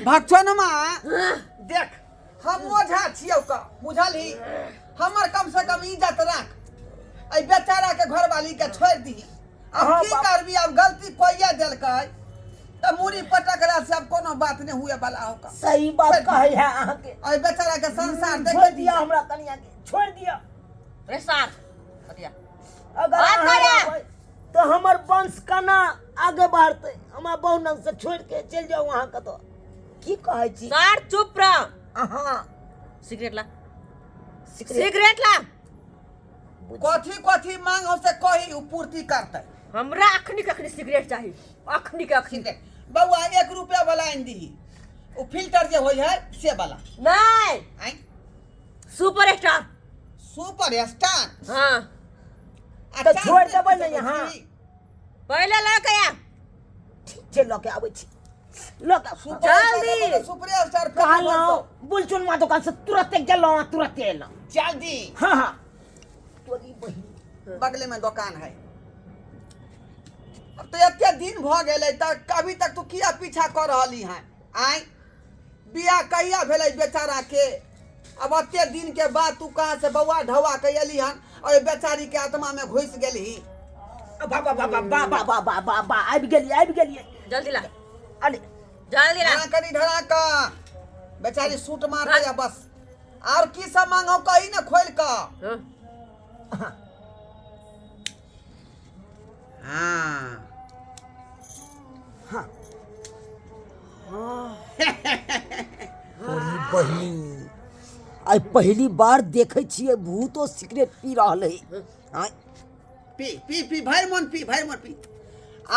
भक्षणमा देख हम ओझा छियौ का बुझलही हमर कम से कम इज्जत राख ए बेचारा के घरवाली के छोड़ दी अब की करबी अब गलती कोइया देलकै त मुरी पटकला से अब कोनो बात नहीं हुए वाला होका सही बात कहे है आहा के ए बेचारा के संसार देख दिया हमरा कनिया के छोड़ दिया रे साथ बतिया अगर तो हमर वंश कना आगे बढ़ते हमरा बहुनन से छोड़ के चल जाओ वहां का तो की कहै छी सर चुप रह हां सिगरेट ला सिगरेट ला कथी कथी मांग हो से कही उ पूर्ति करतै हमरा अखनी सिगरेट चाहिए अखनी के अखनी बउआ 1 रुपया वाला आइन दीही उ फिल्टर जे होय है से वाला नहीं आई सुपर स्टार हां तो छोड़ देबै नहीं हां पहले ला के आ ठीक छै ल के आबै छी ल के जल्दी सुपर स्टार कहलो बुलचुन मा दुकान से तुरंत गेलो तुरंत एलो जल्दी हां हां तोरी बहिन बगले में दुकान है अब तो इतने दिन भ गेलै त अभी तक तू किया पीछा कर रहली है आई बिया कहिया भेलै बेचारा के अब इतने दिन के बाद तू कहां से बउआ ढवा के एली हन और बेचारी के आत्मा में घुस गेली बा आबि गेलिए जल्दी ला अरे जल्दी ला करी ढरा का बेचारी सूट मार दे बस और की सब मांगो कही ना खोल का हाँ हाँ बहिन आई पहली बार देखे छिए भूतो सिगरेट पी रहल है पी पी पी भर मन पी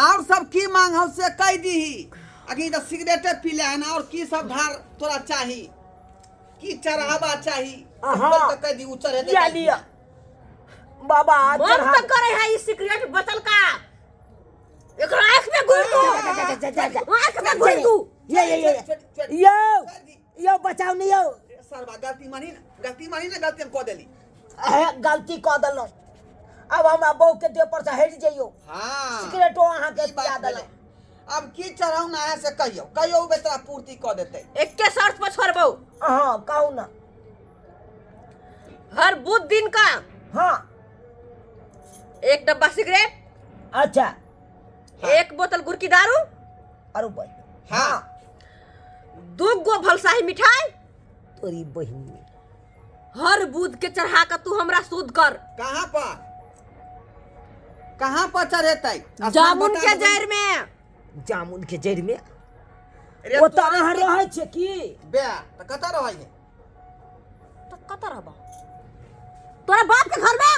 और सब की मांग हो से कह दी अभी तो सिगरेटे पी ले ना और की सब धार तोरा चाही की चढ़ावा चाही तो कह दी उ चढ़े दे लिया बाबा मन तो करे है इस सिगरेट बोतल का एक आंख में घुल दो आंख में घुल दो यो बचाओ नहीं यो सरवा गलती मानी ना गलती हम को देली गलती क देलो अब हमरा बहू के देह पर से हट जाइयो हां सिगरेटो अहाँ के पिया देलो अब की चढ़ाऊ ना है से कहियो बेतरा पूर्ति क देते एक के शर्त पर छोड़बो हां कहू ना हर बुध दिन का हां एक डब्बा सिगरेट अच्छा एक बोतल गुड़ की दारू अरे भाई हां 2 गो भलसाही मिठाई तोरी बहिन हर बुध के चढ़ा के तू हमरा शुद्ध कर कहां पर चढ़ेतै जामुन के जड़ में वो त अहाँ रहै छै की बे त कत रहै है त कत रहबा तोरा बाप के घर में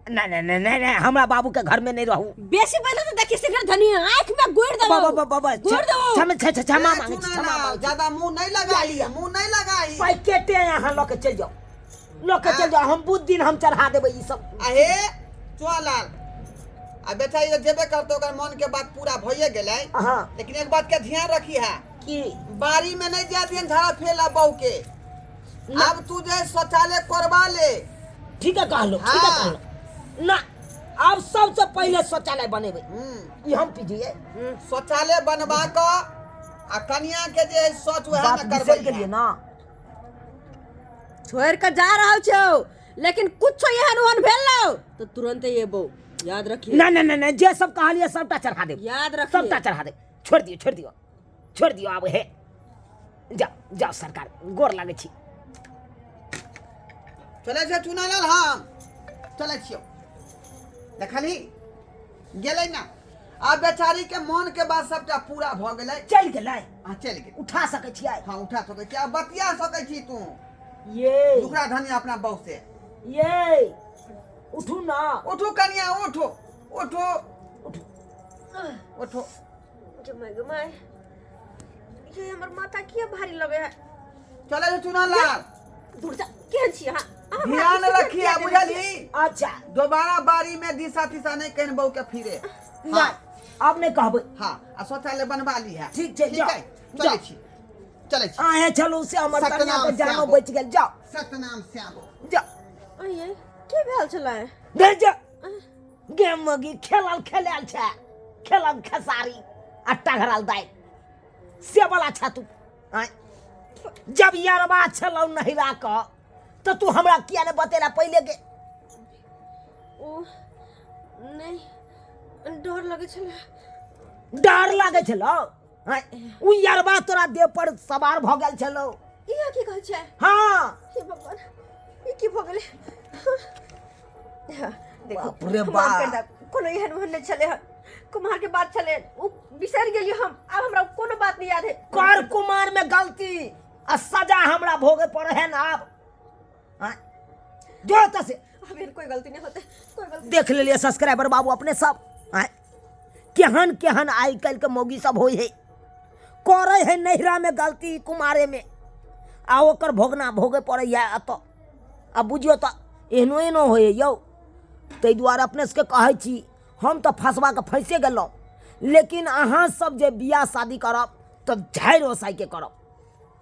नहीं हमरा बाबू के घर में नहीं रहू बेसी पहले तो देखी सिगरेट धनी आंख में गुड़ दो बाबा क्षमा मांगे ज्यादा मुंह नहीं लगाई पैकेटे यहां लोके चल जाओ हम बुध दिन हम चढ़ा देबै ई सब अहे चुआलाल आ बेचारी जेबे करतो ओकर मन के बात पूरा भइए गेलै हां लेकिन एक बात के ध्यान रखी है की बारी में नहीं जा दियन झाड़ा फेला बहू के अब तू जे शौचालय करवा ले ठीक है कहलो ना अब सबसे पहले शौचालय बनेबे ई हम पीजिए शौचालय बनवा क आ कन्या के जे शौच वह में करबै के लिए ना छोड़ के जा रहल छौ लेकिन कुछ एहन ओहन भेलौ तो तुरंत एबो याद रखिए ना जे सब कहलिए सबटा चढ़ा दे याद रखिए सबटा चढ़ा दे छोड़ दियो अब हे जाओ सरकार गोर लागे छी चले छै चुनालाल हम चले छियो देखली गेलै ना आ बेचारी के मन के बात सबटा पूरा भ गेलै चल गेलै चल गेल उठा सकै छियै हां उठा सकै छी आ बतिया सकै छी तू ये दूसरा धनी अपना बहू से ये उठू ना उठो कन्या उठो जमाई ये हमर माथा किया भारी लगे है चले छै चुनालाल दूर जा केहन छी हां ध्यान रखिए बुझली अच्छा दोबारा बारी में दिशा नहीं कहन बहू के फिरे हां अब नहीं कहबै हां आ शौचालय बनवा ली है ठीक छै चले छी आए चलो से हमर कन्या के जानो बच गेल जाओ सतनाम श्याम जाओ अये के भेल छलै दे जा गेम मगी खेलल छै खेलल खेसारी आ टघरल दाई से वाला छ तू आय जब यारबा छलौ नहिरा क तो तू हमरा किया ने बतेला पहले के ओ नहीं डर लगे छले डर लागे छलो आय उ यारबा तोरा देह पर सवार भ गेल छलो इहा की कहै छै हां हे भगवान ई की भ गेलै देखो बाप रे माफ बाप। कर दा कोनो एहन ओहन नहीं छले हन कुमार के बात छले उ बिसर गेलियो हम अब हमरा कोनो बात नहीं याद है कर कुमार में गलती आ सजा हमरा भोगे पड़े है ना अब आय जो त से अब एहन कोई गलती नहीं होते कोई गलती देख लेलिए सब्सक्राइबर बाबू अपने सब आय केहन केहन आई कल के मौगी सब होई है करे है नहिरा में गलती कुमारे में आ ओकर भोगना भोगे पड़े है अत अब बुझियो त एहनो एहनो होए यौ ताहि दुआरे अपने सबके कहै छी हम तो फंसवा के फंसे गेलहुँ लेकिन अहाँ सब जे बियाह शादी करब तो झाड़ि ओसाई के करब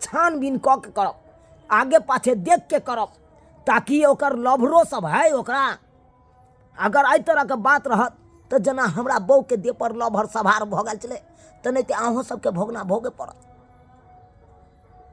छानबीन कऽ के करब आगे पाछे देख के करब ताकि ओकर लभरो सब है ओकरा अगर एहि तरह के बात रहत तो जना हमरा बहू के देह पर लभर सवार भऽ गेल छलै तऽ नहीं तो अहों सबके भोगना भोगे पड़त।